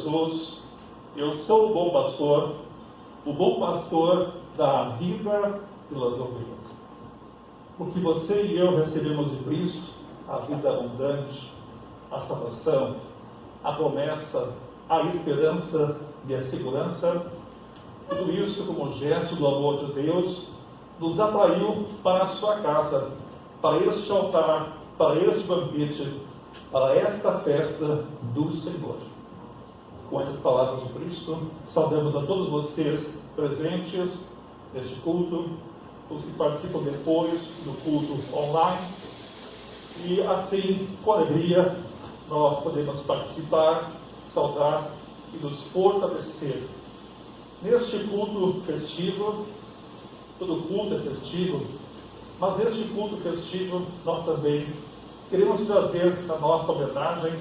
Jesus, eu sou o bom pastor da vida pelas ovelhas. Porque você e eu recebemos de Cristo a vida abundante, a salvação, a promessa, a esperança e a segurança. Tudo isso, como gesto do amor de Deus, nos atraiu para a sua casa, para este altar, para este banquete, para esta festa do Senhor. Com essas palavras de Cristo, saudamos a todos vocês presentes neste culto, os que participam depois do culto online, e assim, com alegria, nós podemos participar, saudar e nos fortalecer. Neste culto festivo, todo culto é festivo, mas neste culto festivo nós também queremos trazer a nossa homenagem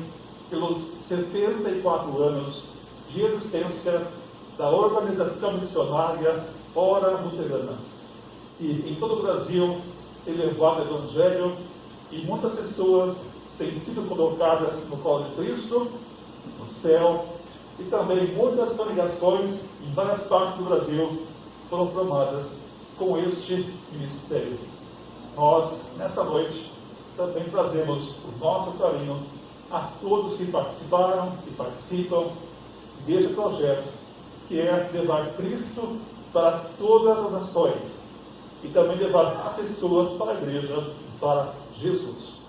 pelos 74 anos de existência da organização missionária Hora Luterana, que em todo o Brasil tem levado o Evangelho e muitas pessoas têm sido colocadas no colo de Cristo, no céu, e também muitas congregações em várias partes do Brasil foram formadas com este ministério. Nós, nessa noite, também trazemos o nosso carinho a todos que participaram e participam deste projeto, que é levar Cristo para todas as nações e também levar as pessoas para a igreja, para Jesus.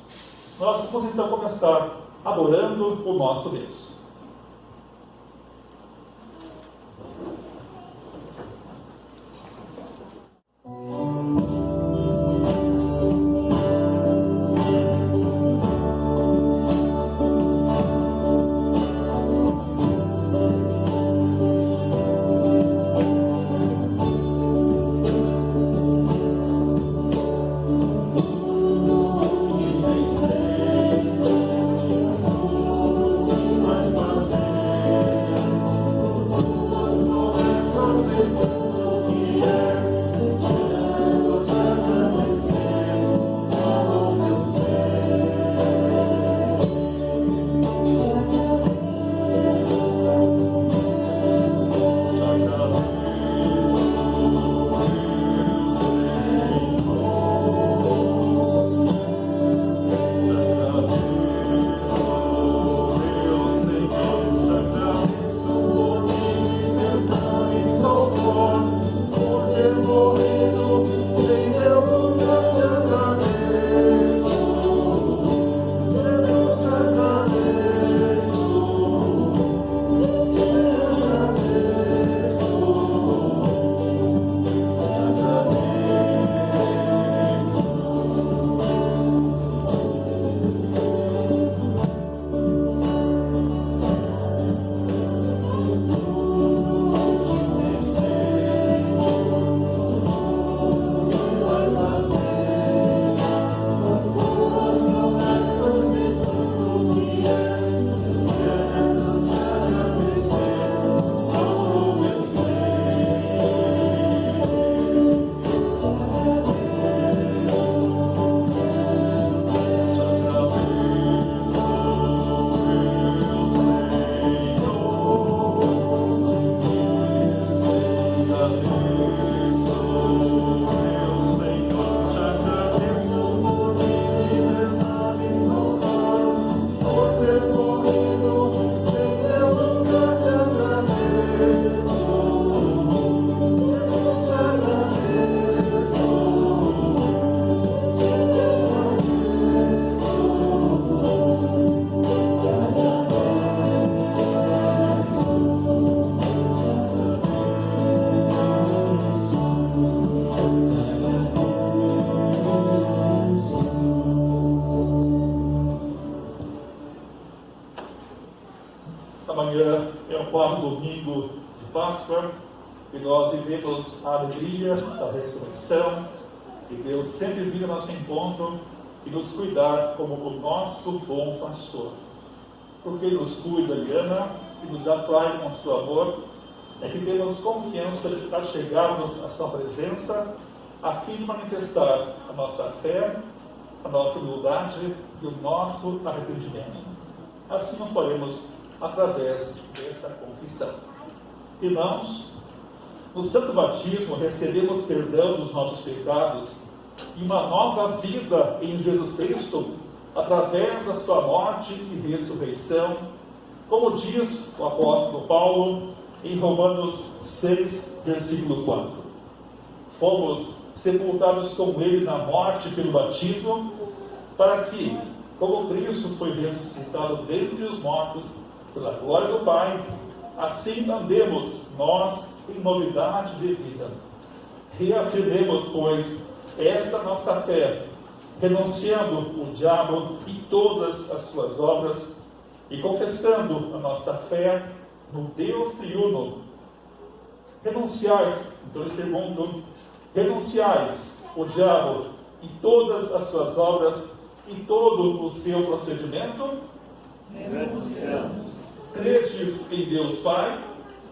Nós vamos então começar adorando o nosso Deus. Amanhã é o quarto domingo de Páscoa e nós vivemos a alegria da ressurreição e Deus sempre vir ao nosso encontro e nos cuidar como o nosso bom pastor. Porque Ele nos cuida e ama e nos atrai com seu amor, é que temos confiança para chegarmos à sua presença a fim de manifestar a nossa fé, a nossa humildade e o nosso arrependimento. Assim o faremos através deste nesta confissão. Irmãos, no Santo Batismo recebemos perdão dos nossos pecados e uma nova vida em Jesus Cristo, através da sua morte e ressurreição, como diz o apóstolo Paulo em Romanos 6, versículo 4. Fomos sepultados com ele na morte pelo batismo, para que, como Cristo foi ressuscitado dentre os mortos pela glória do Pai, assim andemos nós em novidade de vida. Reafirmemos, pois, esta nossa fé, renunciando o diabo e todas as suas obras, e confessando a nossa fé no Deus triuno. Renunciais, então eles perguntam, renunciais o diabo e todas as suas obras e todo o seu procedimento? Renunciamos. Credes em Deus Pai?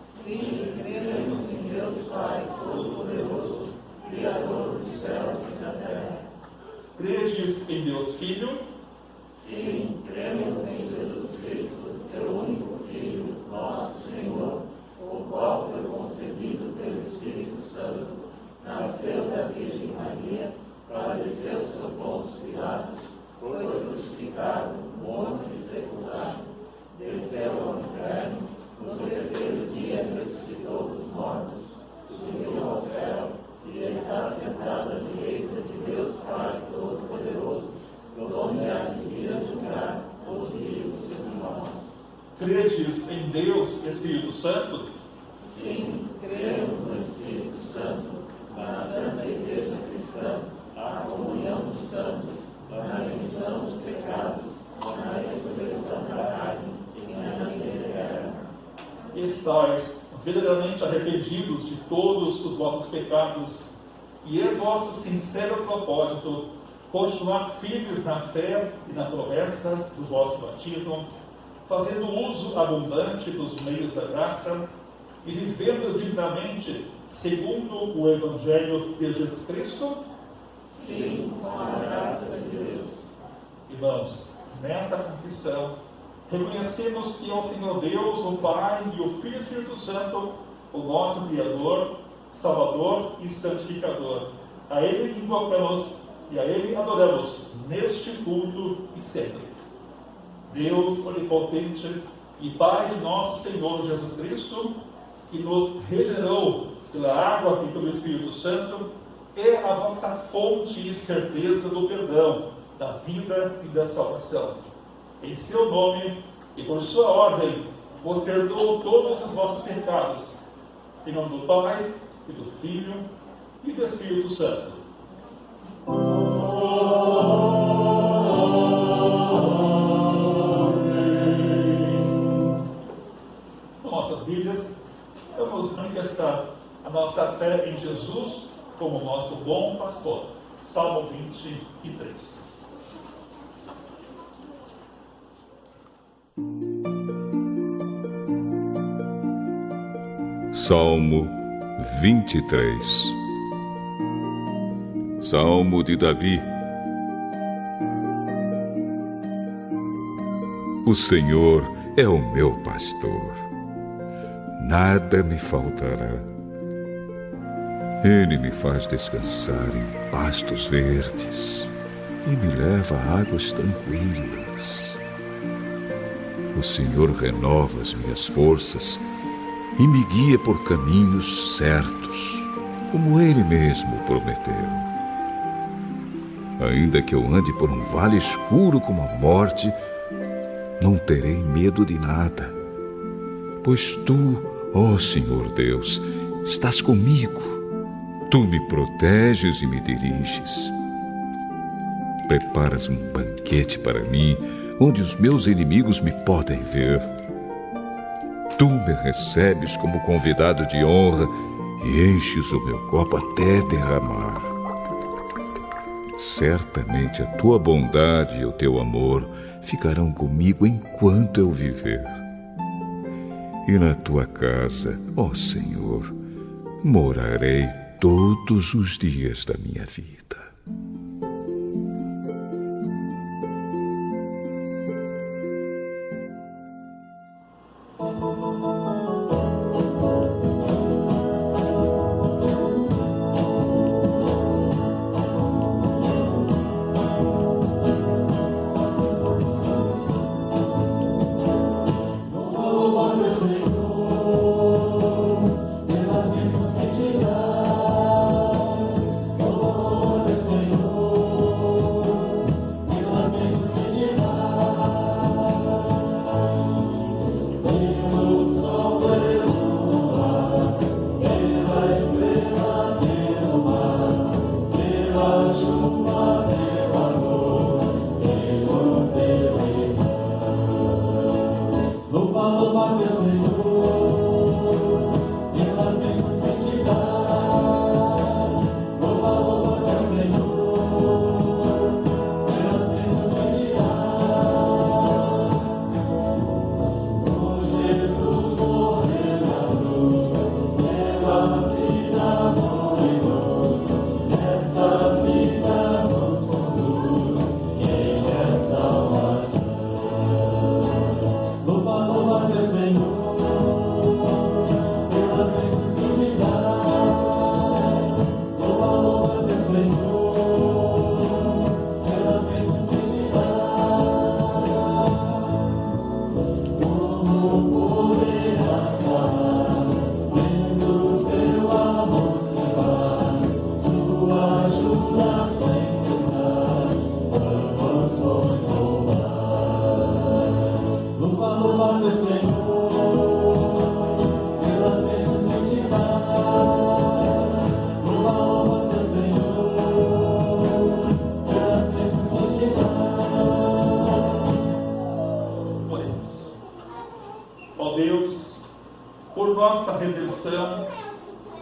Sim, cremos em Deus Pai Todo-Poderoso, Criador dos céus e da terra. Credes em Deus Filho? Sim, cremos em Jesus Cristo, seu único Filho, nosso Senhor, o qual foi concebido pelo Espírito Santo, nasceu da Virgem Maria, padeceu sob Pôncio Pilatos, foi crucificado, morto e sepultado, desceu ao inferno, no terceiro dia ressuscitou dos mortos, subiu ao céu e está sentado à direita de Deus Pai Todo-Poderoso, onde há de vir a julgar os vivos e os mortos. Credes em Deus Espírito Santo? Sim, cremos no Espírito Santo, na Santa Igreja Cristã, a comunhão dos santos, na remissão dos pecados, na ressurreição da carne e na vida eterna. Estais verdadeiramente arrependidos de todos os vossos pecados, e é vosso sincero propósito continuar firmes na fé e na promessa do vosso batismo, fazendo uso abundante dos meios da graça e vivendo dignamente segundo o Evangelho de Jesus Cristo? Sim, com a graça de Deus. Irmãos, nesta confissão, reconhecemos que é o Senhor Deus, o Pai e o Filho e o Espírito Santo, o nosso Criador, Salvador e Santificador. A Ele invocamos e a Ele adoramos neste culto e sempre. Deus onipotente e Pai de nosso Senhor Jesus Cristo, que nos regenerou pela água e pelo Espírito Santo, é a vossa fonte e certeza do perdão, da vida e da salvação. Em seu nome e por sua ordem, vos perdoou todos os vossos pecados, em nome do Pai, e do Filho, e do Espírito Santo. Com nossas Bíblias, vamos manifestar a nossa fé em Jesus como nosso bom pastor. Salmo 23. Salmo 23. Salmo de Davi. O Senhor é o meu pastor, nada me faltará. Ele me faz descansar em pastos verdes e me leva a águas tranquilas. O Senhor renova as minhas forças e me guia por caminhos certos, como Ele mesmo prometeu. Ainda que eu ande por um vale escuro como a morte, não terei medo de nada, pois Tu, ó Senhor Deus, estás comigo. Tu me proteges e me diriges. Preparas um banquete para mim, onde os meus inimigos me podem ver. Tu me recebes como convidado de honra e enches o meu copo até derramar. Certamente a tua bondade e o teu amor ficarão comigo enquanto eu viver. E na tua casa, ó Senhor, morarei todos os dias da minha vida.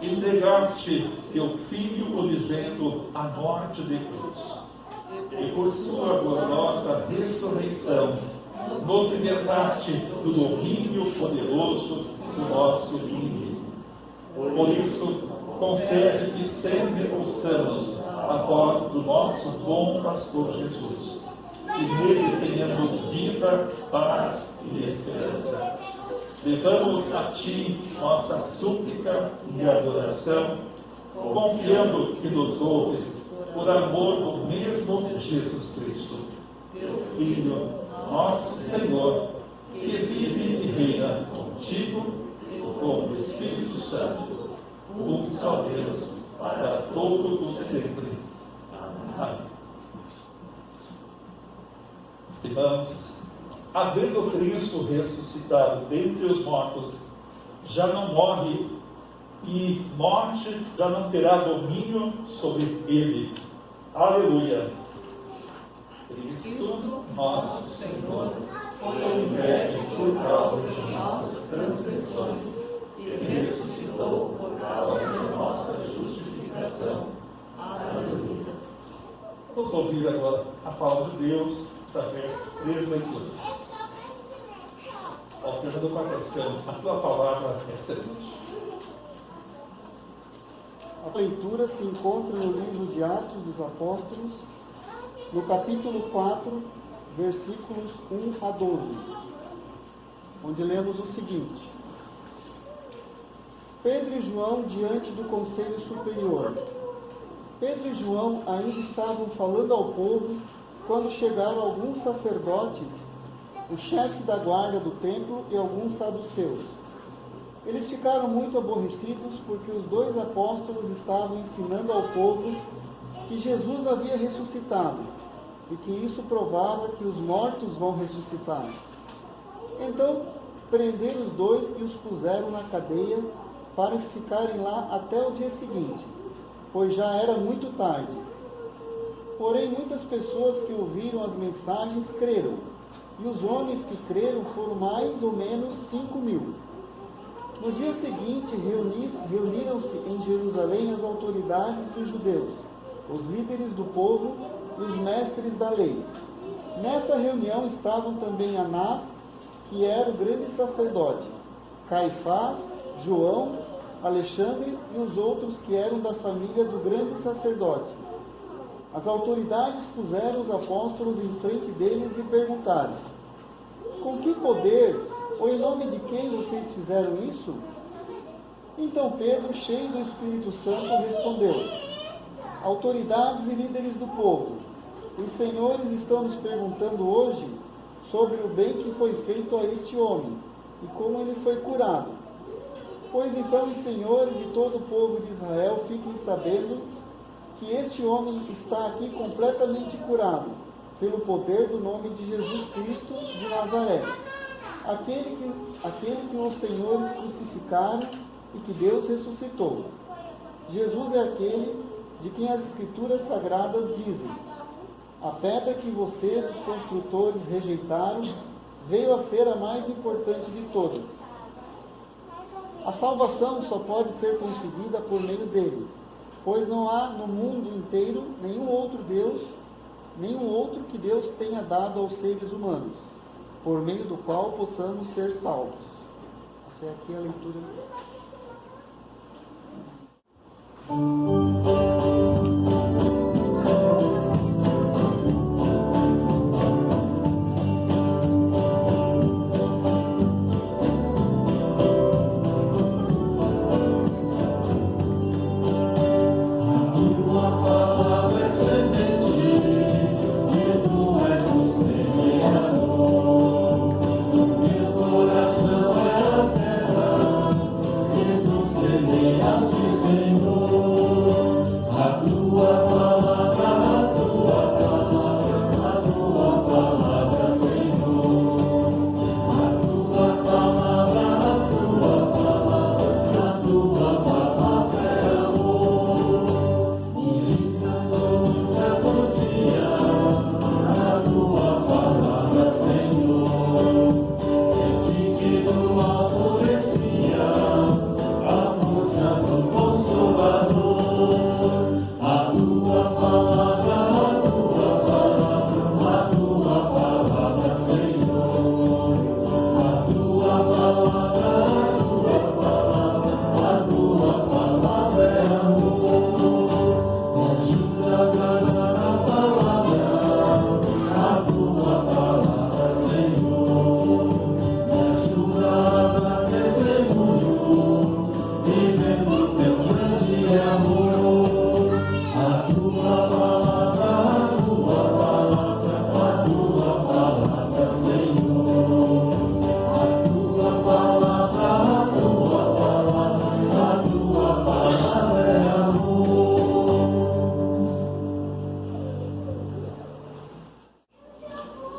Entregaste teu Filho olizendo a morte de cruz, e por sua gloriosa ressurreição nos libertaste do domínio poderoso do nosso inimigo. Por isso, concede que sempre ouçamos a voz do nosso bom pastor Jesus, e nele tenhamos vida, paz e esperança. Levamos a Ti nossa súplica e adoração, confiando que nos ouves por amor do mesmo Jesus Cristo, Teu Filho, nosso Senhor, que vive e reina contigo e com o Espírito Santo, um só Deus, para todos os sempre. Amém. Irmãos, havendo Cristo ressuscitado dentre os mortos, já não morre, e morte já não terá domínio sobre ele. Aleluia! Cristo, nosso Senhor, foi entregue por causa de nossas transgressões e ressuscitou por causa de nossa justificação. Aleluia! Vamos ouvir agora a palavra de Deus através de 3 leituras. Alternando com a canção, a tua palavra é excelente. A leitura se encontra no livro de Atos dos Apóstolos, no capítulo 4, versículos 1 a 12, onde lemos o seguinte: Pedro e João diante do Conselho Superior. Pedro e João ainda estavam falando ao povo quando chegaram alguns sacerdotes, o chefe da guarda do templo e alguns saduceus. Eles ficaram muito aborrecidos porque os 2 apóstolos estavam ensinando ao povo que Jesus havia ressuscitado e que isso provava que os mortos vão ressuscitar. Então, prenderam os 2 e os puseram na cadeia para ficarem lá até o dia seguinte, pois já era muito tarde. Porém, muitas pessoas que ouviram as mensagens creram, e os homens que creram foram mais ou menos 5.000. No dia seguinte, reuniram-se em Jerusalém as autoridades dos judeus, os líderes do povo e os mestres da lei. Nessa reunião estavam também Anás, que era o grande sacerdote, Caifás, João, Alexandre e os outros que eram da família do grande sacerdote. As autoridades puseram os apóstolos em frente deles e perguntaram: com que poder ou em nome de quem vocês fizeram isso? Então Pedro, cheio do Espírito Santo, respondeu: autoridades e líderes do povo, os senhores estão nos perguntando hoje sobre o bem que foi feito a este homem e como ele foi curado. Pois então os senhores e todo o povo de Israel fiquem sabendo que este homem está aqui completamente curado, pelo poder do nome de Jesus Cristo de Nazaré, aquele que os senhores crucificaram e que Deus ressuscitou. Jesus é aquele de quem as Escrituras Sagradas dizem: a pedra que vocês, os construtores, rejeitaram, veio a ser a mais importante de todas. A salvação só pode ser conseguida por meio dele, pois não há no mundo inteiro nenhum outro que Deus tenha dado aos seres humanos, por meio do qual possamos ser salvos. Até aqui a leitura.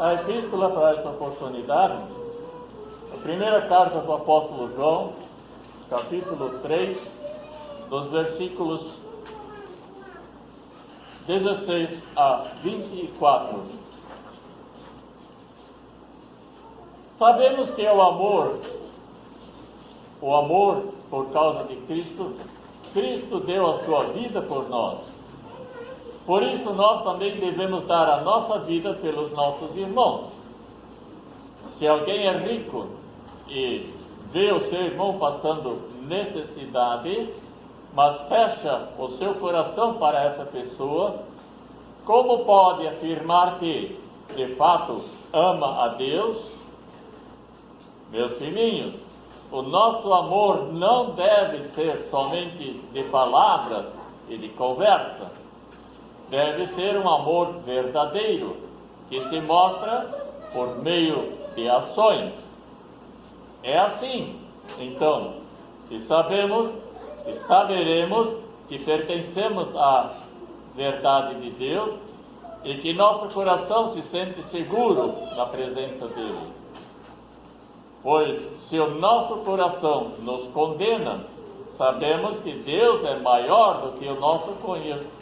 A epístola para esta oportunidade, a primeira carta do apóstolo João, capítulo 3, dos versículos 16 a 24. Sabemos que o amor por causa de Cristo, Cristo deu a sua vida por nós. Por isso nós também devemos dar a nossa vida pelos nossos irmãos. Se alguém é rico e vê o seu irmão passando necessidade, mas fecha o seu coração para essa pessoa, como pode afirmar que, de fato, ama a Deus? Meus filhinhos, o nosso amor não deve ser somente de palavras e de conversa. Deve ser um amor verdadeiro, que se mostra por meio de ações. É assim, então, se sabemos e saberemos que pertencemos à verdade de Deus e que nosso coração se sente seguro na presença dele. Pois se o nosso coração nos condena, sabemos que Deus é maior do que o nosso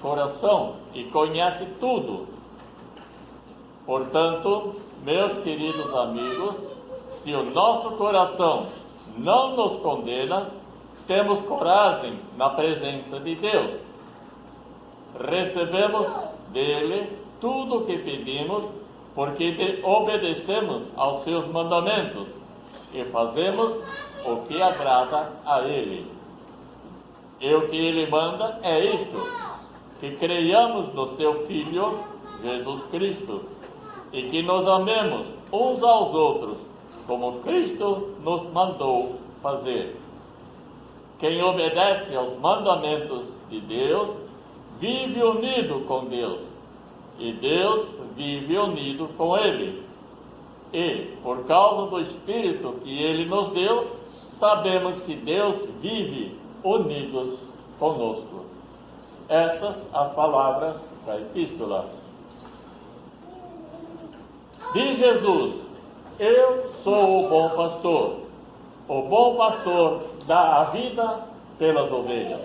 coração e conhece tudo. Portanto, meus queridos amigos, se o nosso coração não nos condena, temos coragem na presença de Deus. Recebemos dele tudo o que pedimos, porque obedecemos aos seus mandamentos e fazemos o que agrada a ele. E o que ele manda é isto: que creiamos no seu Filho, Jesus Cristo, e que nos amemos uns aos outros, como Cristo nos mandou fazer. Quem obedece aos mandamentos de Deus, vive unido com Deus, e Deus vive unido com ele. E, por causa do Espírito que ele nos deu, sabemos que Deus vive unidos conosco. Estas as palavras da epístola. Diz Jesus: eu sou o bom pastor. O bom pastor dá a vida pelas ovelhas.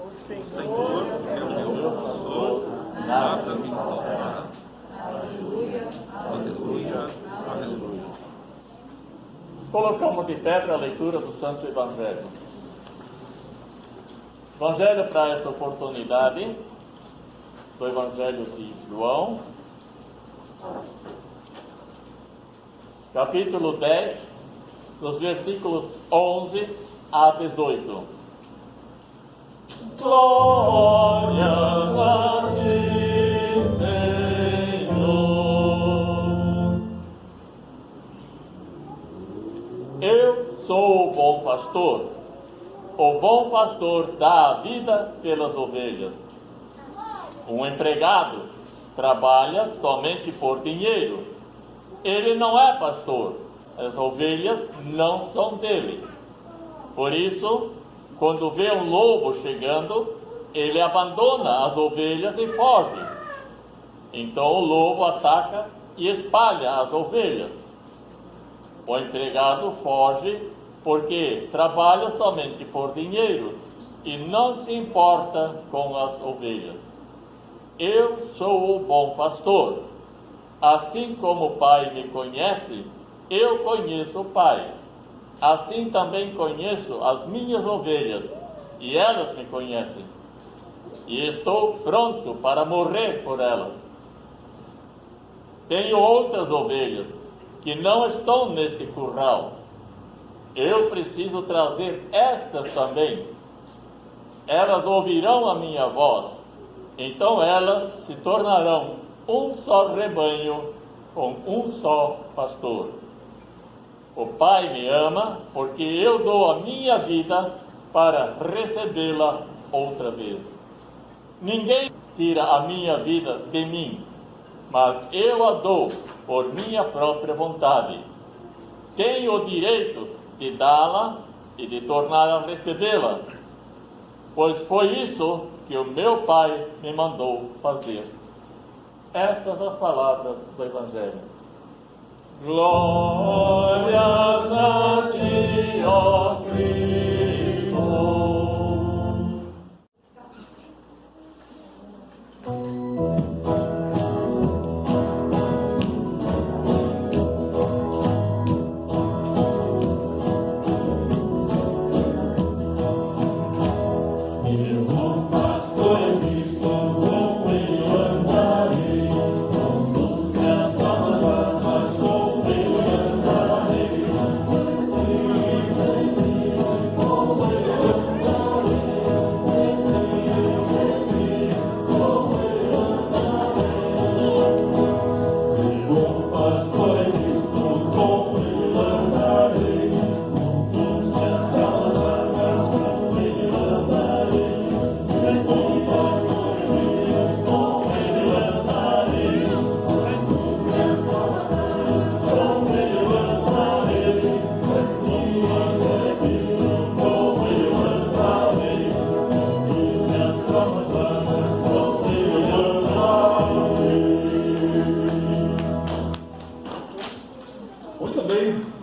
O Senhor é o meu pastor, nada me faltará. Aleluia, aleluia, aleluia. Colocamos de pé para a leitura do Santo Evangelho. Evangelho para essa oportunidade do Evangelho de João, capítulo 10, dos versículos 11 a 18. Glória a ti, Senhor. Eu sou o bom pastor. O bom pastor dá a vida pelas ovelhas. Um empregado trabalha somente por dinheiro. Ele não é pastor. As ovelhas não são dele. Por isso, quando vê um lobo chegando, ele abandona as ovelhas e foge. Então o lobo ataca e espalha as ovelhas. O empregado foge porque trabalha somente por dinheiro e não se importa com as ovelhas. Eu sou o bom pastor. Assim como o Pai me conhece, eu conheço o Pai. Assim também conheço as minhas ovelhas, e elas me conhecem. E estou pronto para morrer por elas. Tenho outras ovelhas que não estão neste curral. Eu preciso trazer estas também. Elas ouvirão a minha voz. Então elas se tornarão um só rebanho com um só pastor. O Pai me ama porque eu dou a minha vida para recebê-la outra vez. Ninguém tira a minha vida de mim, mas eu a dou por minha própria vontade. Tenho o direito de dá-la e de tornar a recebê-la, pois foi isso que o meu Pai me mandou fazer. Estas as palavras do Evangelho. Glórias a ti, ó Cristo.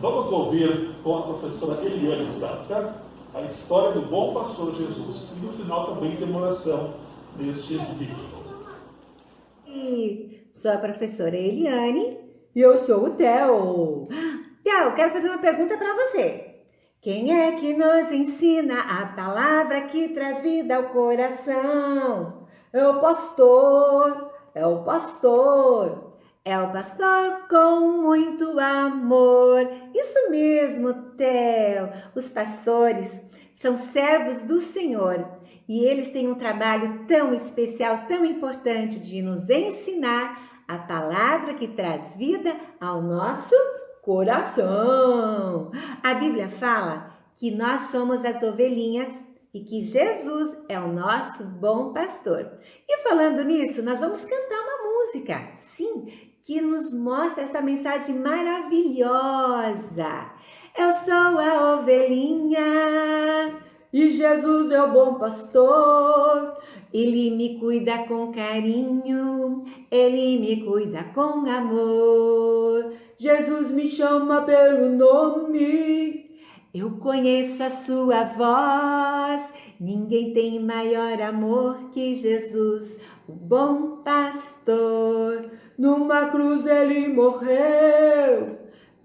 Vamos ouvir com a professora Eliane Sacha a história do bom pastor Jesus. E no final também tem uma oração neste vídeo. Sou a professora Eliane e eu sou o Theo. Theo, quero fazer uma pergunta para você. Quem é que nos ensina a palavra que traz vida ao coração? É o pastor, é o pastor. É o pastor com muito amor. Isso mesmo, Theo. Os pastores são servos do Senhor e eles têm um trabalho tão especial, tão importante de nos ensinar a palavra que traz vida ao nosso coração. A Bíblia fala que nós somos as ovelhinhas e que Jesus é o nosso bom pastor. E falando nisso, nós vamos cantar uma música, sim, que nos mostra essa mensagem maravilhosa. Eu sou a ovelhinha e Jesus é o bom pastor. Ele me cuida com carinho, ele me cuida com amor. Jesus me chama pelo nome, Eu conheço a sua voz, ninguém tem maior amor que Jesus, o bom pastor. Numa cruz ele morreu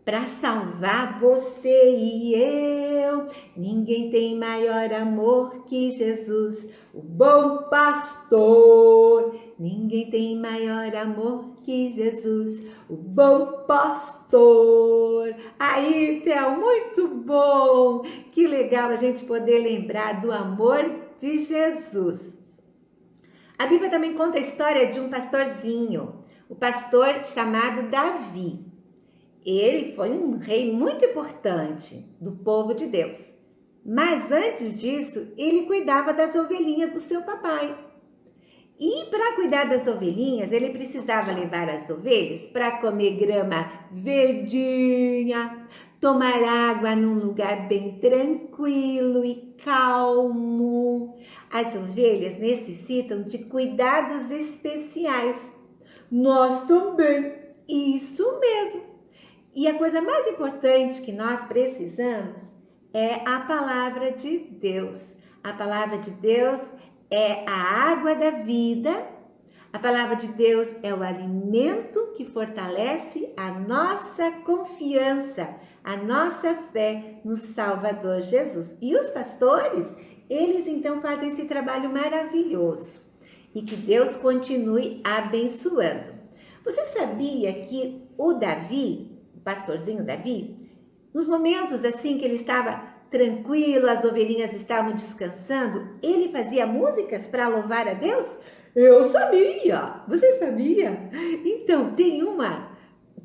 para salvar você e eu. Ninguém tem maior amor que Jesus, o bom pastor. Ninguém tem maior amor que Jesus, o bom pastor. Aí, Theo, muito bom! Que legal a gente poder lembrar do amor de Jesus. A Bíblia também conta a história de um pastorzinho, o pastor chamado Davi. Ele foi um rei muito importante do povo de Deus. Mas antes disso, ele cuidava das ovelhinhas do seu papai. E para cuidar das ovelhinhas, ele precisava levar as ovelhas para comer grama verdinha, tomar água num lugar bem tranquilo e calmo. As ovelhas necessitam de cuidados especiais. Nós também, isso mesmo. E a coisa mais importante que nós precisamos é a palavra de Deus. A palavra de Deus é a água da vida. A palavra de Deus é o alimento que fortalece a nossa confiança, a nossa fé no Salvador Jesus. E os pastores, eles então fazem esse trabalho maravilhoso. E que Deus continue abençoando. Você sabia que o Davi, o pastorzinho Davi, nos momentos assim que ele estava tranquilo, as ovelhinhas estavam descansando, ele fazia músicas para louvar a Deus? Eu sabia! Você sabia? Então, tem uma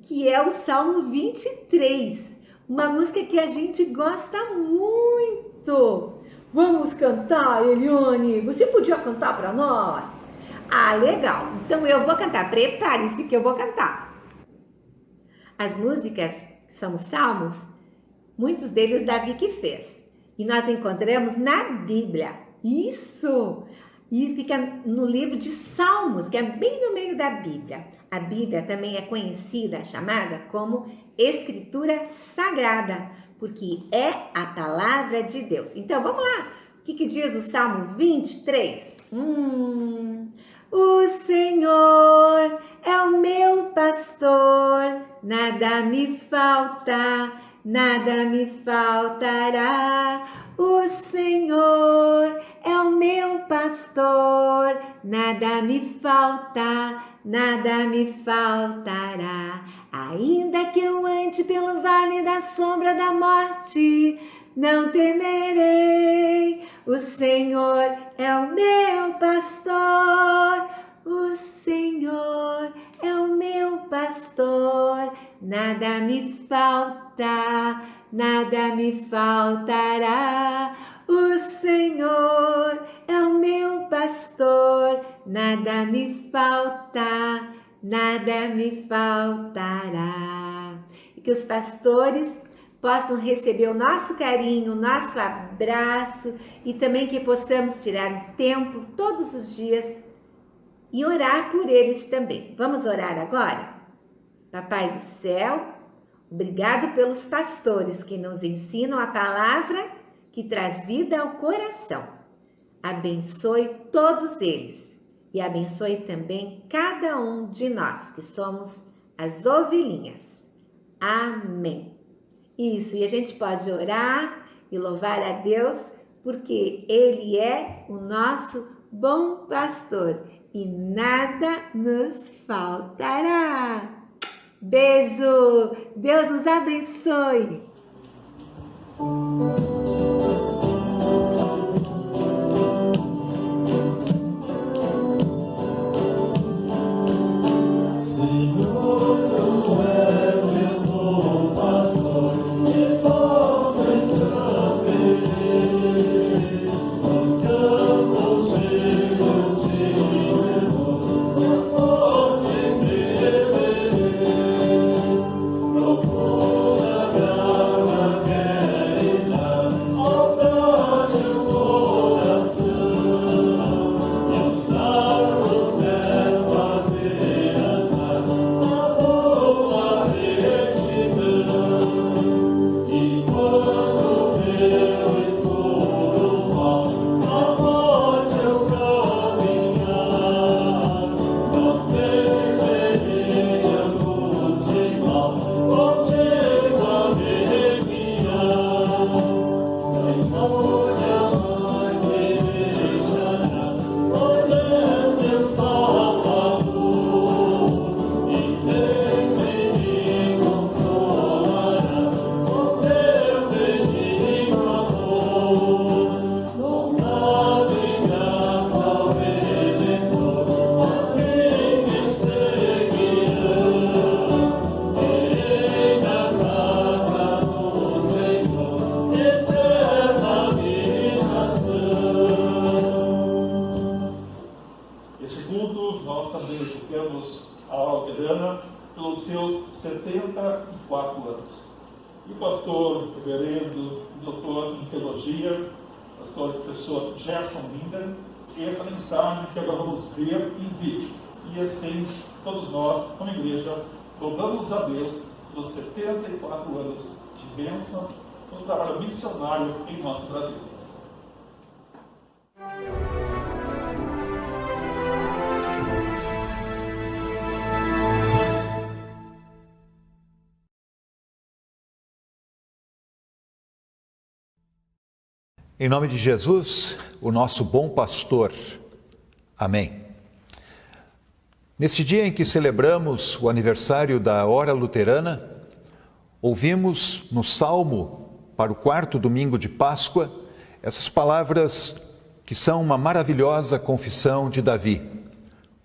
que é o Salmo 23, uma música que a gente gosta muito. Vamos cantar, Eliane? Você podia cantar para nós? Ah, legal! Então eu vou cantar. Prepare-se que eu vou cantar. As músicas são salmos, muitos deles Davi que fez. E nós encontramos na Bíblia. Isso! E fica no livro de Salmos, que é bem no meio da Bíblia. A Bíblia também é conhecida, chamada como Escritura Sagrada, porque é a palavra de Deus. Então, vamos lá. O que diz o Salmo 23? O Senhor é o meu pastor, nada me falta, nada me faltará. O Senhor é o meu pastor, nada me falta, nada me faltará. Ainda que eu ande pelo vale da sombra da morte, não temerei. O Senhor é o meu pastor, o Senhor é o meu pastor, nada me falta, nada me faltará. O Senhor é o meu pastor, nada me falta, nada me faltará. E que os pastores possam receber o nosso carinho, o nosso abraço e também que possamos tirar tempo todos os dias e orar por eles também. Vamos orar agora? Papai do céu, obrigado pelos pastores que nos ensinam a palavra que traz vida ao coração. Abençoe todos eles e abençoe também cada um de nós que somos as ovelhinhas. Amém. Isso, e a gente pode orar e louvar a Deus porque Ele é o nosso bom pastor e nada nos faltará. Beijo! Deus nos abençoe! dedicamos à aula luterana pelos seus 74 anos. E o pastor, reverendo, doutor em teologia, pastor e professor Gerson Linden, e essa mensagem que agora vamos ver em vídeo. E assim, todos nós, como igreja, louvamos a Deus pelos 74 anos de bênçãos no trabalho missionário em nosso Brasil. Em nome de Jesus, o nosso bom pastor. Amém. Neste dia em que celebramos o aniversário da Hora Luterana, ouvimos no Salmo, para o 4º domingo de Páscoa, essas palavras que são uma maravilhosa confissão de Davi.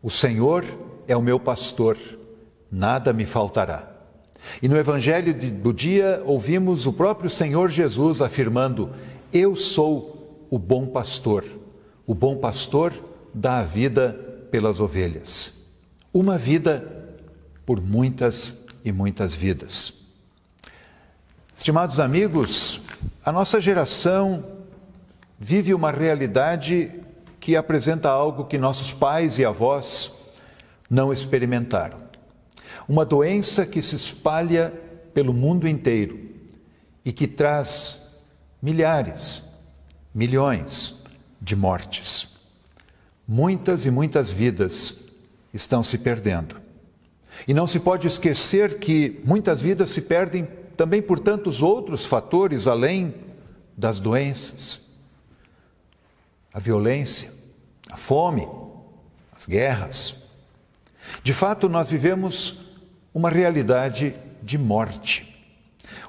O Senhor é o meu pastor, nada me faltará. E no Evangelho do dia, ouvimos o próprio Senhor Jesus afirmando: eu sou o bom pastor dá a vida pelas ovelhas. Uma vida por muitas e muitas vidas. Estimados amigos, a nossa geração vive uma realidade que apresenta algo que nossos pais e avós não experimentaram. Uma doença que se espalha pelo mundo inteiro e que traz milhares, milhões de mortes. Muitas e muitas vidas estão se perdendo. E não se pode esquecer que muitas vidas se perdem também por tantos outros fatores além das doenças. A violência, a fome, as guerras. De fato, nós vivemos uma realidade de morte.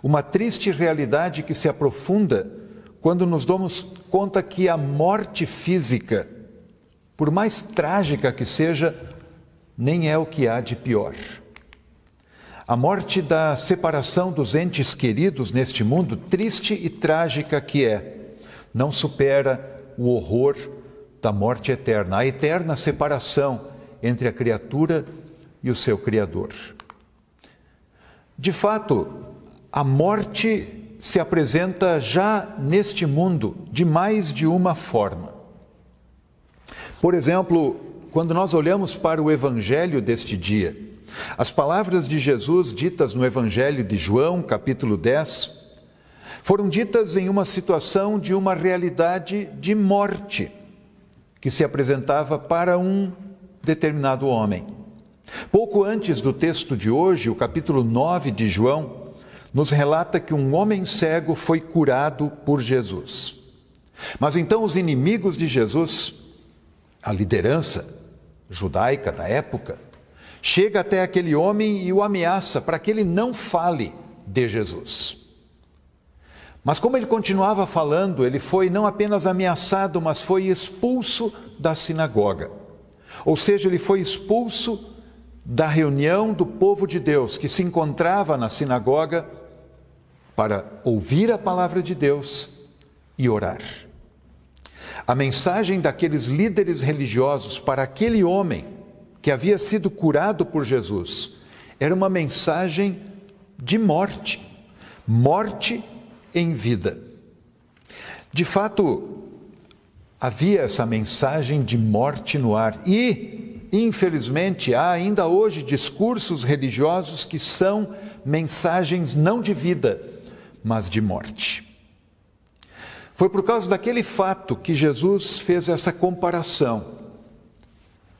Uma triste realidade que se aprofunda quando nos damos conta que a morte física, por mais trágica que seja, nem é o que há de pior. A morte da separação dos entes queridos neste mundo, triste e trágica que é, não supera o horror da morte eterna, a eterna separação entre a criatura e o seu Criador. De fato, a morte se apresenta já neste mundo de mais de uma forma. Por exemplo, quando nós olhamos para o Evangelho deste dia, as palavras de Jesus ditas no Evangelho de João, capítulo 10, foram ditas em uma situação de uma realidade de morte que se apresentava para um determinado homem. Pouco antes do texto de hoje, o capítulo 9 de João, nos relata que um homem cego foi curado por Jesus. Mas então os inimigos de Jesus, a liderança judaica da época, chega até aquele homem e o ameaça para que ele não fale de Jesus. Mas como ele continuava falando, ele foi não apenas ameaçado, mas foi expulso da sinagoga. Ou seja, ele foi expulso da reunião do povo de Deus que se encontrava na sinagoga para ouvir a palavra de Deus e orar. A mensagem daqueles líderes religiosos para aquele homem que havia sido curado por Jesus era uma mensagem de morte, morte em vida. De fato, havia essa mensagem de morte no ar e, infelizmente, há ainda hoje discursos religiosos que são mensagens não de vida, mas de morte. Foi por causa daquele fato que Jesus fez essa comparação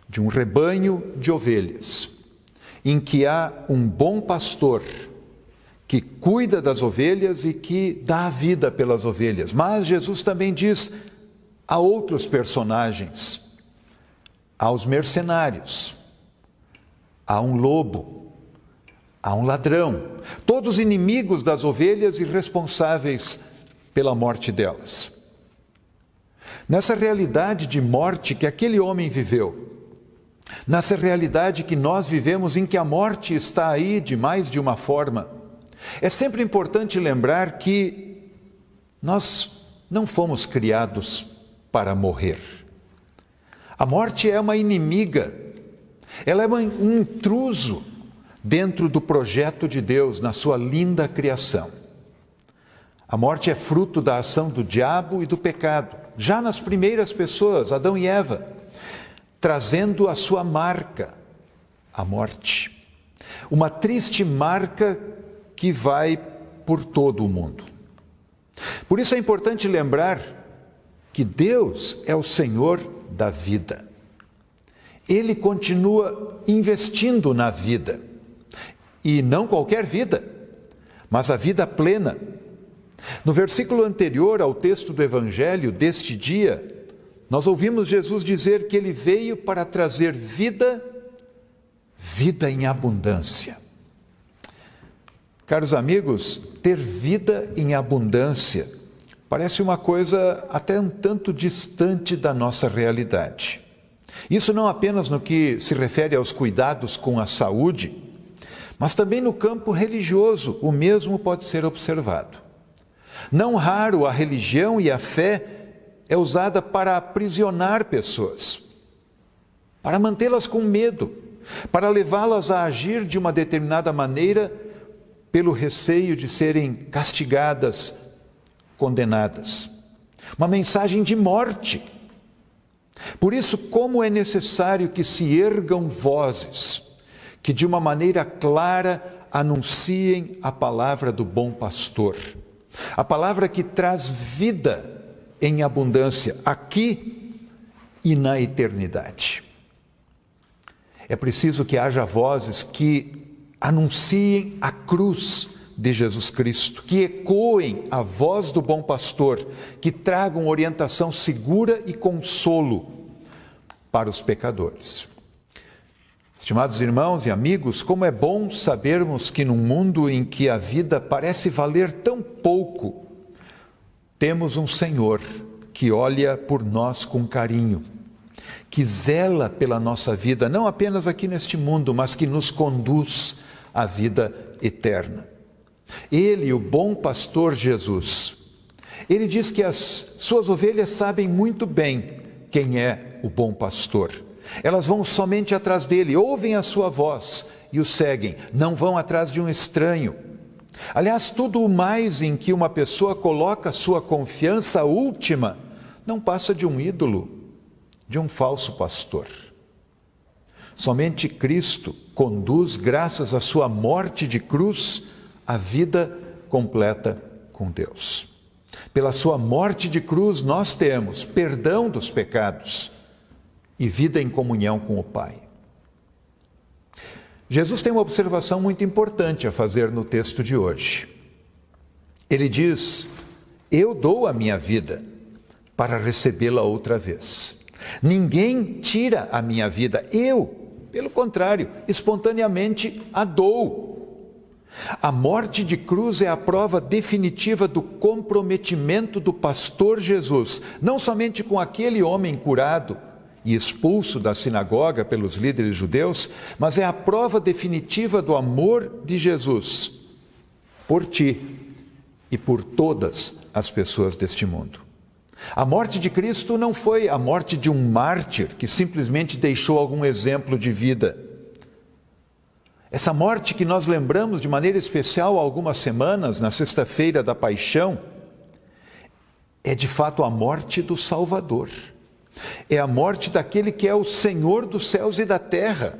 de um rebanho de ovelhas, em que há um bom pastor que cuida das ovelhas e que dá a vida pelas ovelhas. Mas Jesus também diz a outros personagens, aos mercenários, a um lobo, a um ladrão, todos inimigos das ovelhas e responsáveis pela morte delas. Nessa realidade de morte que aquele homem viveu, nessa realidade que nós vivemos em que a morte está aí de mais de uma forma, é sempre importante lembrar que nós não fomos criados para morrer. A morte é uma inimiga, Ela é um intruso dentro do projeto de Deus, na sua linda criação. A morte é fruto da ação do diabo e do pecado, já nas primeiras pessoas, Adão e Eva, trazendo a sua marca, a morte. Uma triste marca que vai por todo o mundo. Por isso é importante lembrar que Deus é o Senhor da vida. Ele continua investindo na vida. E não qualquer vida, mas a vida plena. No versículo anterior ao texto do Evangelho deste dia, nós ouvimos Jesus dizer que ele veio para trazer vida, vida em abundância. Caros amigos, ter vida em abundância parece uma coisa até um tanto distante da nossa realidade. Isso não apenas no que se refere aos cuidados com a saúde, mas também no campo religioso o mesmo pode ser observado. Não raro a religião e a fé é usada para aprisionar pessoas, para mantê-las com medo, para levá-las a agir de uma determinada maneira pelo receio de serem castigadas, condenadas. Uma mensagem de morte. Por isso, como é necessário que se ergam vozes que de uma maneira clara anunciem a palavra do bom pastor. A palavra que traz vida em abundância, aqui e na eternidade. É preciso que haja vozes que anunciem a cruz de Jesus Cristo, que ecoem a voz do bom pastor, que tragam orientação segura e consolo para os pecadores. Estimados irmãos e amigos, como é bom sabermos que num mundo em que a vida parece valer tão pouco, temos um Senhor que olha por nós com carinho, que zela pela nossa vida, não apenas aqui neste mundo, mas que nos conduz à vida eterna. Ele, o bom pastor Jesus, ele diz que as suas ovelhas sabem muito bem quem é o bom pastor. Elas vão somente atrás dele, ouvem a sua voz e o seguem, não vão atrás de um estranho. Aliás, tudo o mais em que uma pessoa coloca sua confiança última não passa de um ídolo, de um falso pastor. Somente Cristo conduz, graças à sua morte de cruz, a vida completa com Deus. Pela sua morte de cruz, nós temos perdão dos pecados e vida em comunhão com o Pai. Jesus tem uma observação muito importante a fazer no texto de hoje. Ele diz: eu dou a minha vida para recebê-la outra vez. Ninguém tira a minha vida, eu, pelo contrário, espontaneamente a dou. A morte de cruz é a prova definitiva do comprometimento do pastor Jesus, não somente com aquele homem curado e expulso da sinagoga pelos líderes judeus, mas é a prova definitiva do amor de Jesus por ti e por todas as pessoas deste mundo. A morte de Cristo não foi a morte de um mártir que simplesmente deixou algum exemplo de vida. Essa morte que nós lembramos de maneira especial há algumas semanas, na sexta-feira da Paixão, é de fato a morte do Salvador. É a morte daquele que é o Senhor dos céus e da terra.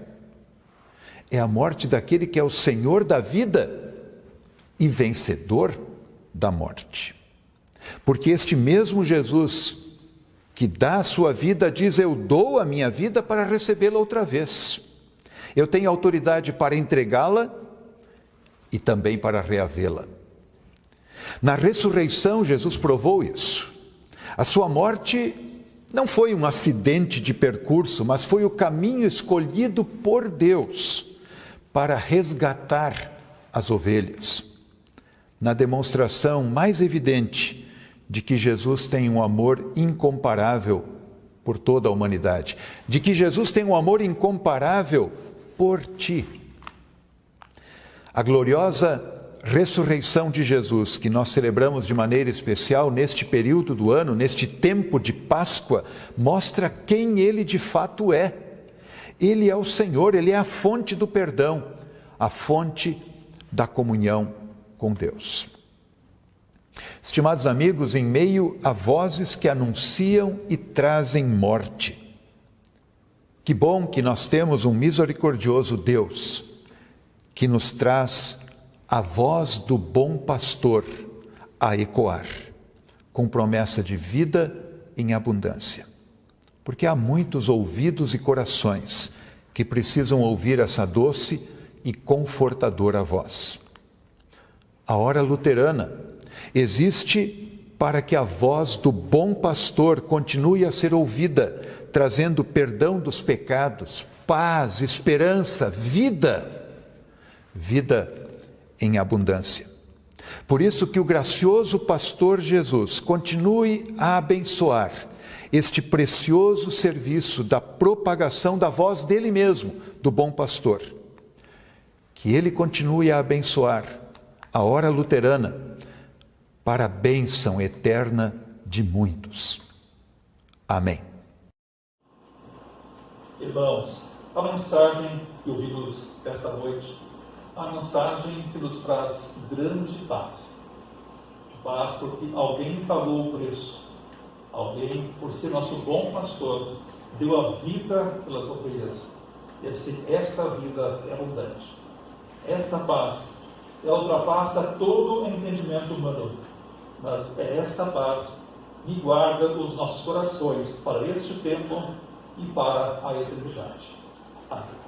É a morte daquele que é o Senhor da vida e vencedor da morte. Porque este mesmo Jesus que dá a sua vida diz: eu dou a minha vida para recebê-la outra vez. Eu tenho autoridade para entregá-la e também para reavê-la. Na ressurreição, Jesus provou isso. A sua morte não foi um acidente de percurso, mas foi o caminho escolhido por Deus para resgatar as ovelhas. Na demonstração mais evidente de que Jesus tem um amor incomparável por toda a humanidade, de que Jesus tem um amor incomparável por ti. A gloriosa ressurreição de Jesus, que nós celebramos de maneira especial neste período do ano, neste tempo de Páscoa, mostra quem Ele de fato é. Ele é o Senhor, Ele é a fonte do perdão, a fonte da comunhão com Deus. Estimados amigos, em meio a vozes que anunciam e trazem morte, que bom que nós temos um misericordioso Deus, que nos traz a voz do bom pastor a ecoar, com promessa de vida em abundância. Porque há muitos ouvidos e corações que precisam ouvir essa doce e confortadora voz. A hora luterana existe para que a voz do bom pastor continue a ser ouvida, trazendo perdão dos pecados, paz, esperança, vida em abundância. Por isso que o gracioso pastor Jesus continue a abençoar este precioso serviço da propagação da voz dele mesmo, do bom pastor. Que ele continue a abençoar a hora luterana para a bênção eterna de muitos. Amém. Irmãos, a mensagem que ouvimos esta noite, a mensagem que nos traz grande paz. Paz porque alguém pagou o preço. Alguém, por ser nosso bom pastor, deu a vida pelas ovelhas. E assim, esta vida é abundante. Esta paz, ela ultrapassa todo o entendimento humano. Mas é esta paz que guarda os nossos corações para este tempo e para a eternidade. Amém.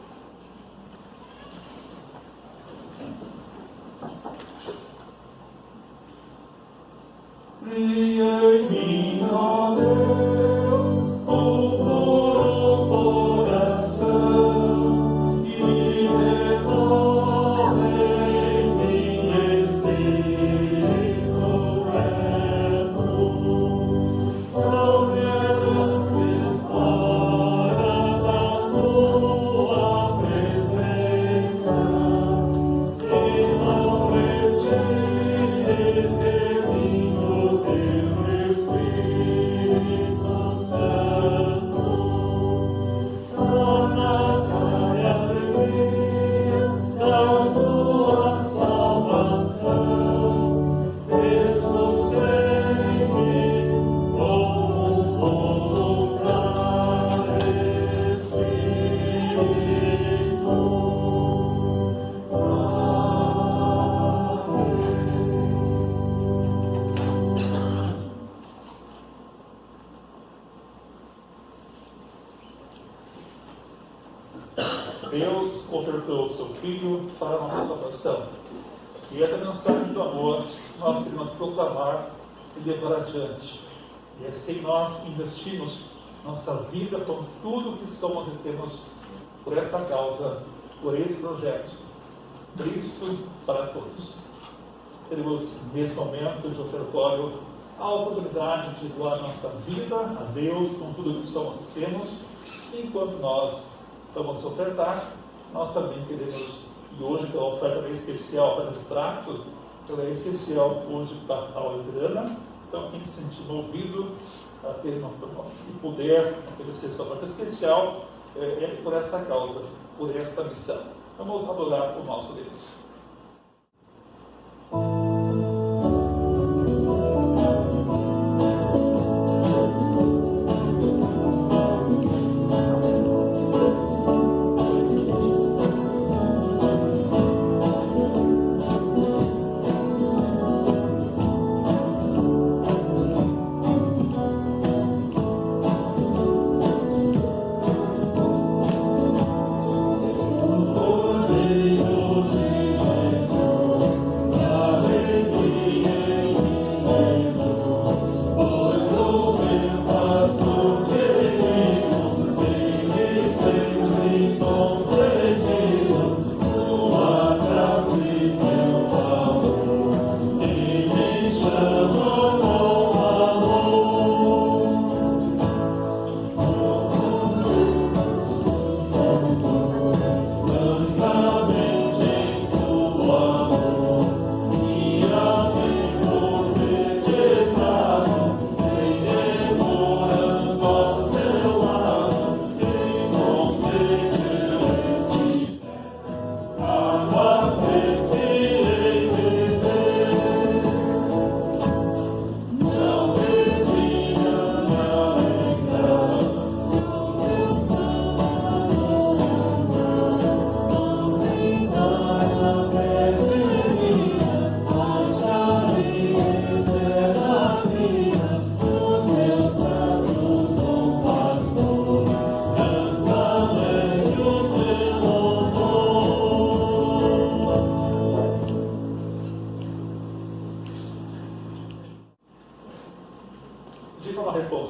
Cria em mim, ó Deus, com puro coração, e renova em mim espírito reto. Não me lances fora da tua presença, e não retires de mim o teu Espírito Santo. Torna-te a alegria da tua salvação, e sustém-me como voluntar Espírito. Deus ofertou o seu Filho para a nossa salvação. E essa mensagem do amor nós queremos proclamar e levar adiante. E assim nós investimos nossa vida com tudo que somos e temos por esta causa, por esse projeto. Cristo para todos. Teremos nesse momento de ofertório a oportunidade de doar nossa vida a Deus com tudo que somos e temos. E enquanto nós vamos ofertar, nós também queremos, e hoje que a oferta é especial para o trato, ela é especial hoje para a luterana. Então, quem se sentir movido a ter e puder oferecer sua oferta especial, é por essa causa, por essa missão. Vamos adorar o nosso Deus. Cordeiro de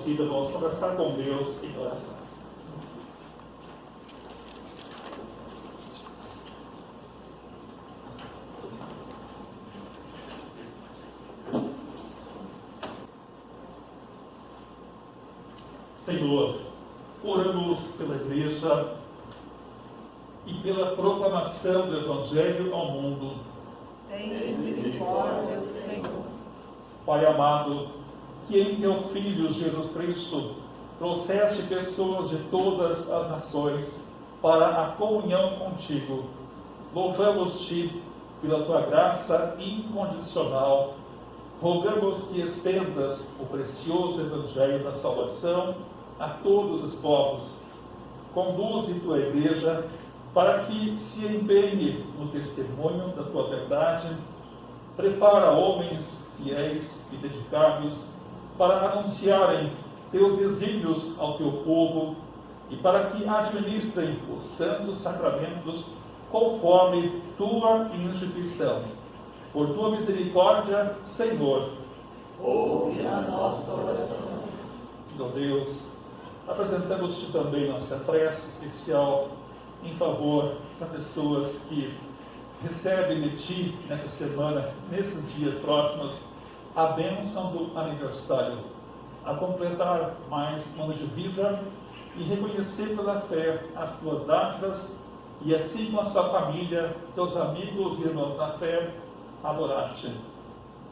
possível, vamos conversar com Deus em oração. Senhor, oramos pela Igreja e pela proclamação do Evangelho ao mundo. Tem misericórdia, Senhor. Pai amado, que em teu Filho Jesus Cristo trouxeste pessoas de todas as nações para a comunhão contigo, louvamos-te pela tua graça incondicional. Rogamos que estendas o precioso Evangelho da salvação a todos os povos. Conduze tua Igreja para que se empenhe no testemunho da tua verdade. Prepara homens fiéis e dedicados para anunciarem teus desígnios ao teu povo e para que administrem os santos sacramentos conforme tua instituição. Por tua misericórdia, Senhor, ouve a nossa oração. Senhor Deus, apresentamos-te também nossa prece especial em favor das pessoas que recebem de ti nessa semana, nesses dias próximos, a bênção do aniversário, a completar mais um ano de vida e reconhecer pela fé as tuas dádivas e assim com a sua família, seus amigos e irmãos na fé, adorar-te.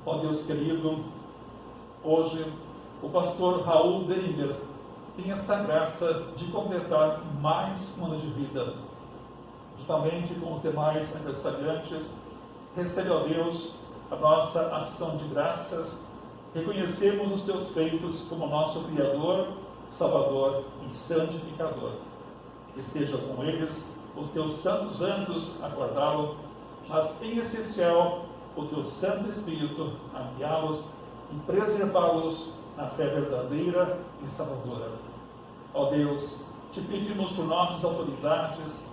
Ó Deus querido, hoje o pastor Raul Deringer tem essa graça de completar mais um ano de vida. Juntamente com os demais aniversariantes, recebe, ó Deus, a nossa ação de graças. Reconhecemos os teus feitos como nosso Criador, Salvador e Santificador. Esteja com eles os teus santos anjos a guardá-lo, mas em especial o teu Santo Espírito a guiá-los e preservá-los na fé verdadeira e salvadora. Ó Deus, te pedimos por nossas autoridades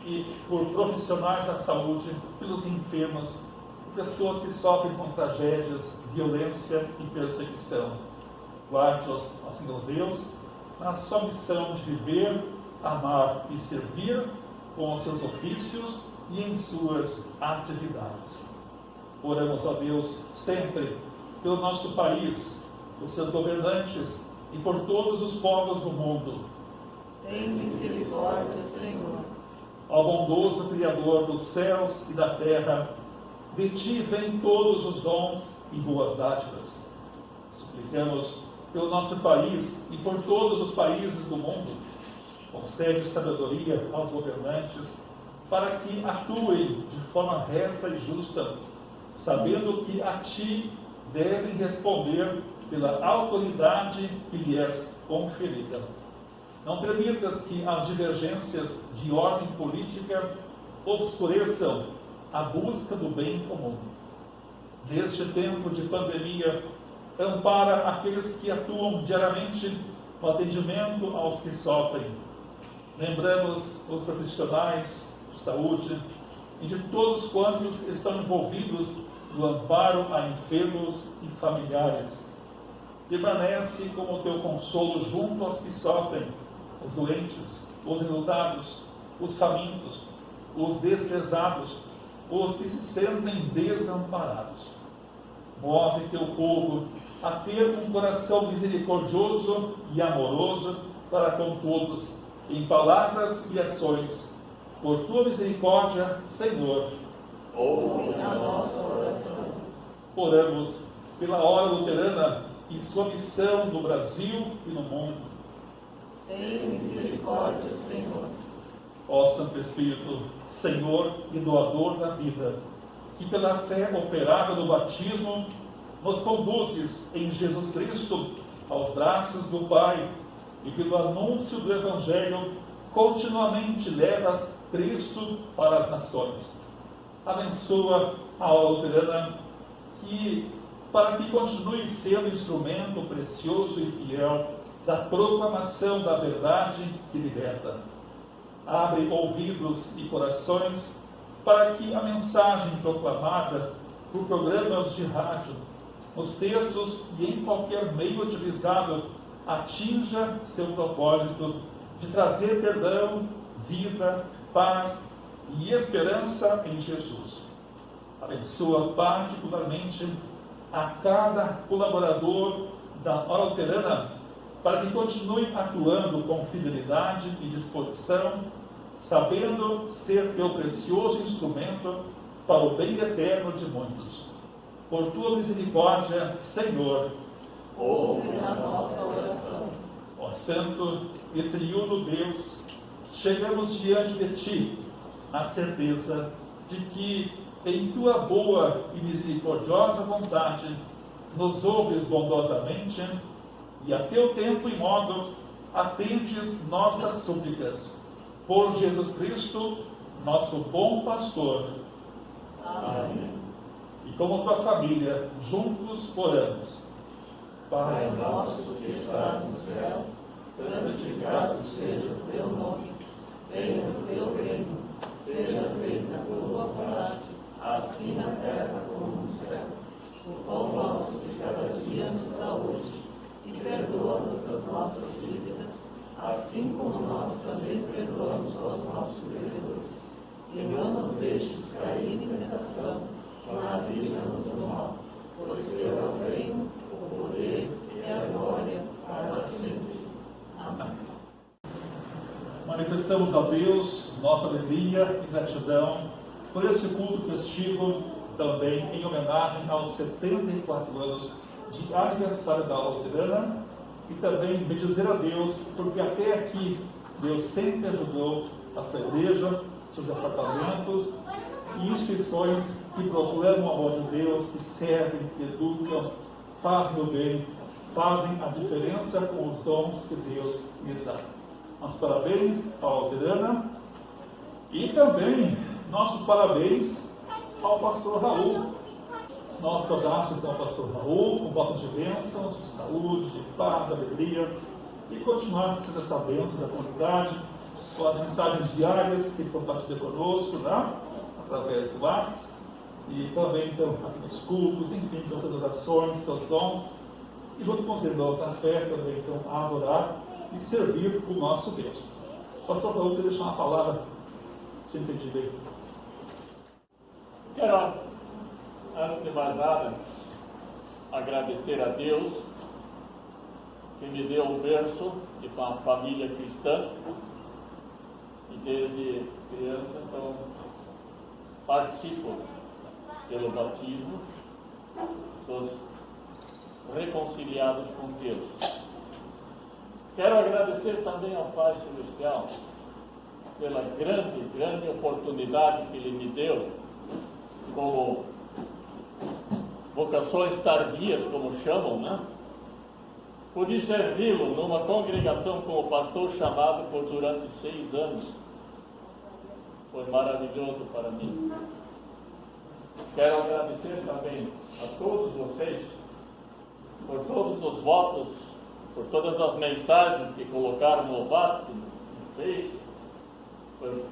e por profissionais da saúde, pelos enfermos, por pessoas que sofrem com tragédias, violência e perseguição. Guarde-os, ó Senhor Deus, na sua missão de viver, amar e servir com os seus ofícios e em suas atividades. Oramos, ó Deus, sempre pelo nosso país, os seus governantes e por todos os povos do mundo. Tem misericórdia, Senhor. Ó bondoso Criador dos céus e da terra, de ti vêm todos os dons e boas dádivas. Suplicamos pelo nosso país e por todos os países do mundo. Concede sabedoria aos governantes para que atuem de forma reta e justa, sabendo que a ti devem responder pela autoridade que lhes conferida. Não permitas que as divergências de ordem política obscureçam a busca do bem comum. Neste tempo de pandemia, ampara aqueles que atuam diariamente no atendimento aos que sofrem. Lembramos os profissionais de saúde e de todos quantos estão envolvidos no amparo a enfermos e familiares. Permanece como o teu consolo junto aos que sofrem, os doentes, os enlutados, os famintos, os desprezados, os que se sentem desamparados. Move teu povo a ter um coração misericordioso e amoroso para com todos, em palavras e ações. Por tua misericórdia, Senhor, ouve a nossa oração. Oramos pela hora luterana e sua missão no Brasil e no mundo. Tem misericórdia, Senhor. Ó Santo Espírito, Senhor e doador da vida, que pela fé operada no batismo nos conduzes em Jesus Cristo aos braços do Pai e pelo anúncio do Evangelho continuamente levas Cristo para as nações. Abençoa a aula luterana para que continue sendo instrumento precioso e fiel da proclamação da verdade que liberta. Abre ouvidos e corações para que a mensagem proclamada por programas de rádio, nos textos e em qualquer meio utilizado atinja seu propósito de trazer perdão, vida, paz e esperança em Jesus. Abençoa particularmente a cada colaborador da Hora Luterana para que continue atuando com fidelidade e disposição, sabendo ser teu precioso instrumento para o bem eterno de muitos. Por tua misericórdia, Senhor, ouve a nossa oração. Ó Santo e triuno Deus, chegamos diante de Ti, na certeza de que, em Tua boa e misericordiosa vontade, nos ouves bondosamente e, a Teu tempo e modo, atendes nossas súplicas. Por Jesus Cristo, nosso bom pastor. Amém. E como Tua família, juntos oramos. Pai nosso que estás nos céus, santificado seja o teu nome. Venha o teu reino, seja feita a tua vontade, assim na terra como no céu. O pão nosso de cada dia nos dá hoje, e perdoa-nos as nossas dívidas, assim como nós também perdoamos aos nossos devedores. E não nos deixes cair em tentação, mas livra-nos do mal. Pois teu é o reino, o poder e a glória para sempre. Amém. Manifestamos a Deus nossa alegria e gratidão por este culto festivo, também em homenagem aos 74 anos de aniversário da Aula Luterana, e também bendizer a Deus, porque até aqui Deus sempre ajudou a sua igreja, seus departamentos e instituições que proclamam o amor de Deus, que servem, que educam, fazem o bem, fazem a diferença com os dons que Deus lhes dá. Nossos parabéns à Luterana e também nossos parabéns ao pastor Raul. Nosso abraço então ao pastor Raul, com votos de bênçãos, de saúde, de paz, de alegria, e continuar sendo essa bênção da comunidade, com as mensagens diárias que compartilha conosco, né? Através do WhatsApp, e também então, aqui nos cultos, enfim, com suas orações, seus dons, e junto com os irmãos na fé também então a adorar e servir o nosso Deus. O pastor Raul quer deixar uma palavra, se entendi bem. Quero, antes de mais nada, agradecer a Deus que me deu um berço de uma família cristã, e desde criança então participo pelo batismo, sou reconciliados com Deus. Quero agradecer também ao Pai Celestial pela grande oportunidade que Ele me deu, como vocações tardias, como chamam, né? Pude servi-lo numa congregação como pastor chamado por durante 6 anos. Foi maravilhoso para mim. Quero agradecer também a todos vocês por todos os votos, por todas as mensagens que colocaram no WhatsApp, no Face, por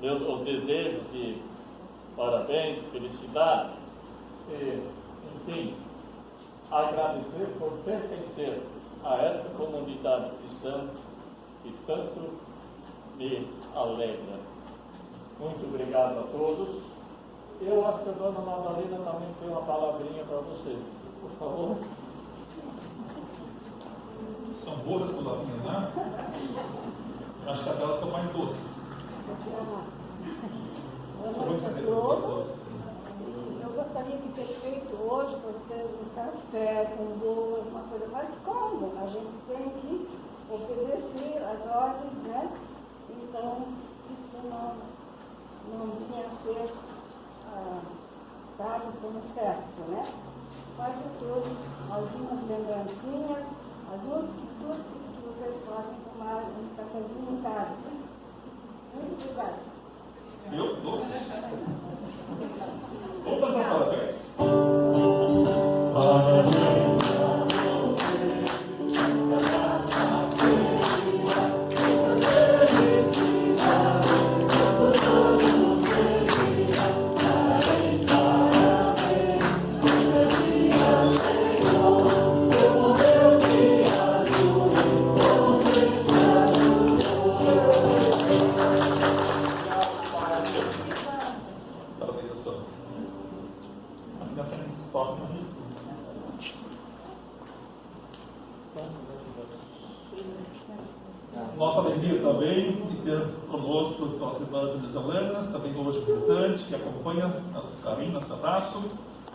os desejos de parabéns, felicidade, e, enfim, agradecer por pertencer a esta comunidade cristã que tanto me alegra. Muito obrigado a todos. Eu acho que a dona Madalena também tem uma palavrinha para você. Por favor. São boas as palavrinhas, né? Acho que aquelas são mais doces. Boa noite a todos. Eu gostaria de ter feito hoje para vocês um café com bolo, uma coisa, mas como? A gente tem que obedecer às ordens, né? Então, isso não vinha a ser dado como certo, né? Mas eu trouxe algumas lembrancinhas, alguns frutos que vocês podem tomar um cafezinho em casa. Muito obrigada. Eu doce. Vamos dar parabéns. Parabéns. alegria também de ter conosco nossas irmãs venezuelanas, também hoje visitante, que acompanha nosso carinho, nosso abraço.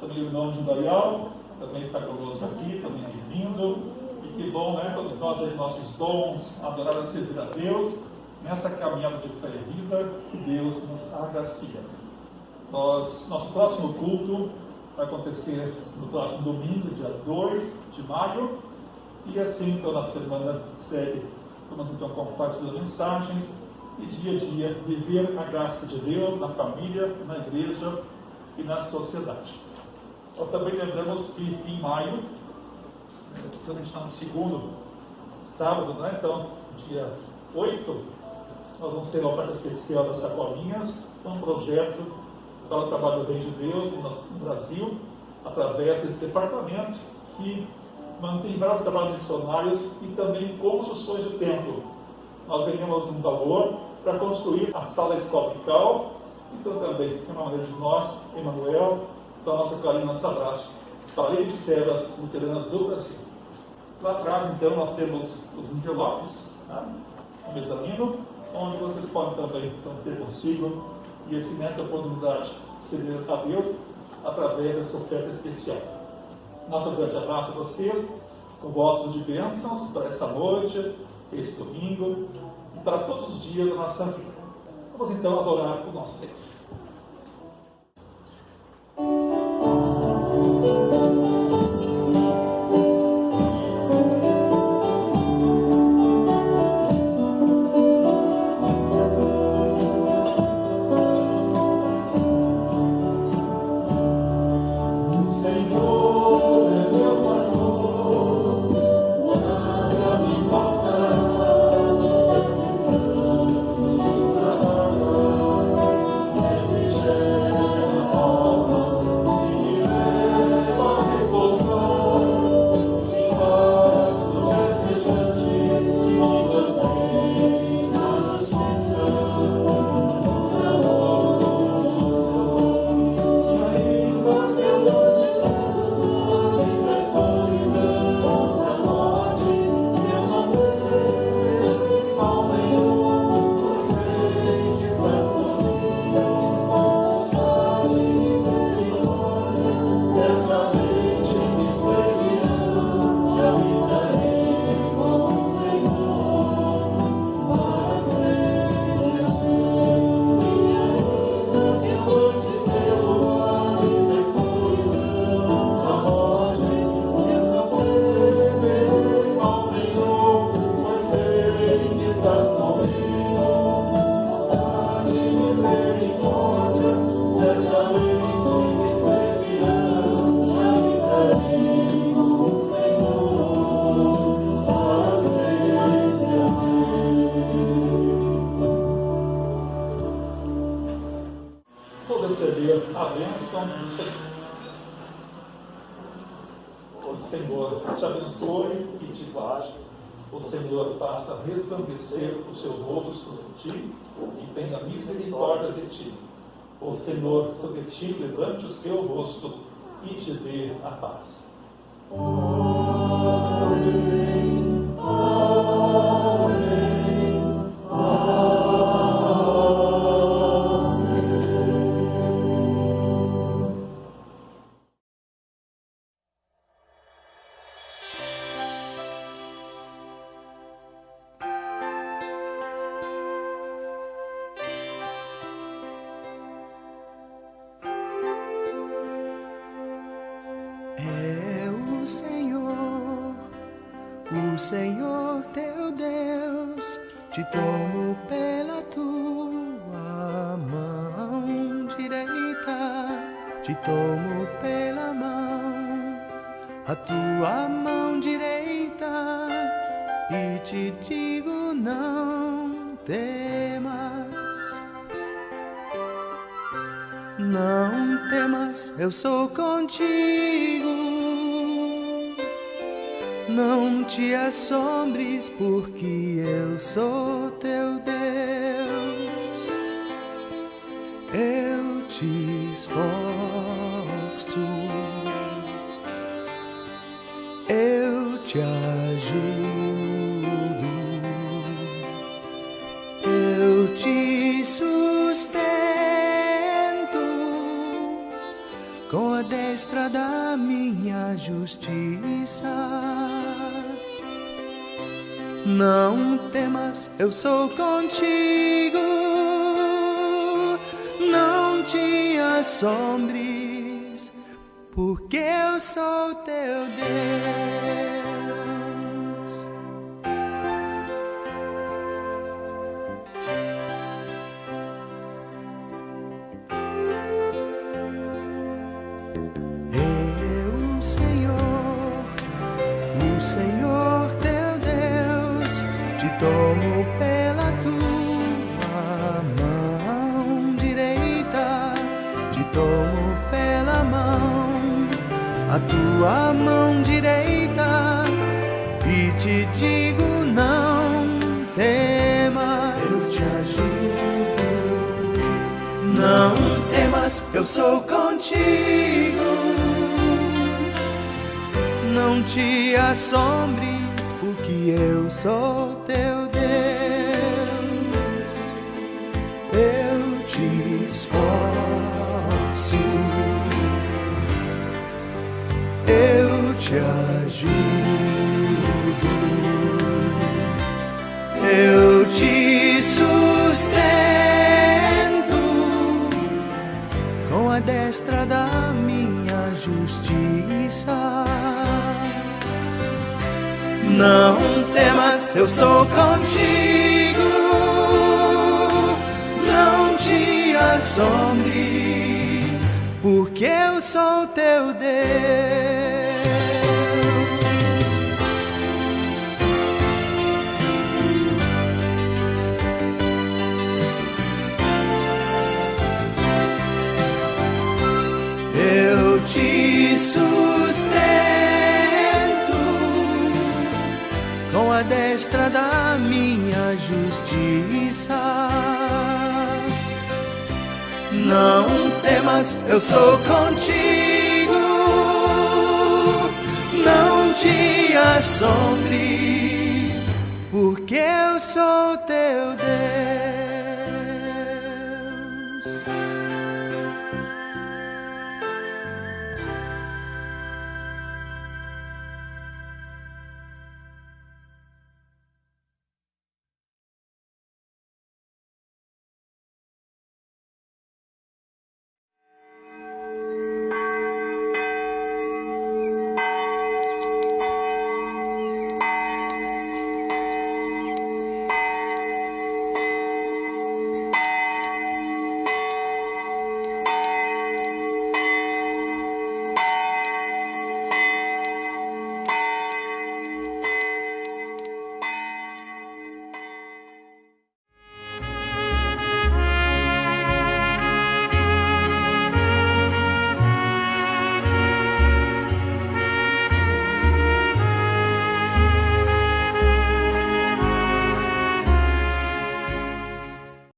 Também o irmão Judaial, também está conosco aqui, também bem-vindo. E que bom, né? Todos nós aí, nossos dons, adorar e servir a Deus, nessa caminhada de fé e vida, que Deus nos agracia. Nosso próximo culto vai acontecer no próximo domingo, dia 2 de maio. E assim, então, na semana segue, vamos então compartilhando mensagens e dia a dia viver a graça de Deus na família, na igreja e na sociedade. Nós também lembramos que em maio, a gente está no segundo sábado, né? Então, dia 8, nós vamos ter uma parte especial das sacolinhas, um projeto para o trabalho do Reino de Deus no Brasil, através desse departamento que mantém vários trabalhos missionários e também construções de templo. Nós ganhamos um valor para construir a sala escopical, então também é uma maneira de nós, Emanuel, da nossa carinho, nosso abraço para a Lei de Servas Luteranas do Brasil. Lá atrás, então, nós temos os envelopes, né? Um mezanino, onde vocês podem também então, ter consigo e assim, nessa oportunidade, servir a Deus através dessa oferta especial. Nosso grande abraço a vocês, com votos de bênçãos para esta noite, esse domingo e para todos os dias da nossa vida. Vamos então adorar o nosso Deus. O Senhor sobre ti levante o seu rosto e te dê a paz. Amém. Amém. O Senhor teu Deus, te tomo pela tua mão direita, te tomo pela mão, a tua mão direita, e te digo não temas. Não temas, eu sou contigo. Não te assombres, porque eu sou teu Deus. Eu te esforço, eu te ajudo. te sustento com a destra da minha justiça. Não temas, eu sou contigo. Não te assombres, porque eu sou teu Deus. Senhor teu Deus, te tomo pela tua mão direita, te tomo pela mão, a tua mão direita, e te digo não temas, eu te ajudo. Não temas, eu sou contigo. Não te assombres, porque eu sou teu Deus. Eu te esforço, eu te ajudo, eu te sustento com a destra da minha justiça. Não temas, eu sou contigo. Não te assombres, porque eu sou teu Deus. Eu te sustento com a destra da minha justiça. Não temas, eu sou contigo. Não te assombres, porque eu sou teu Deus.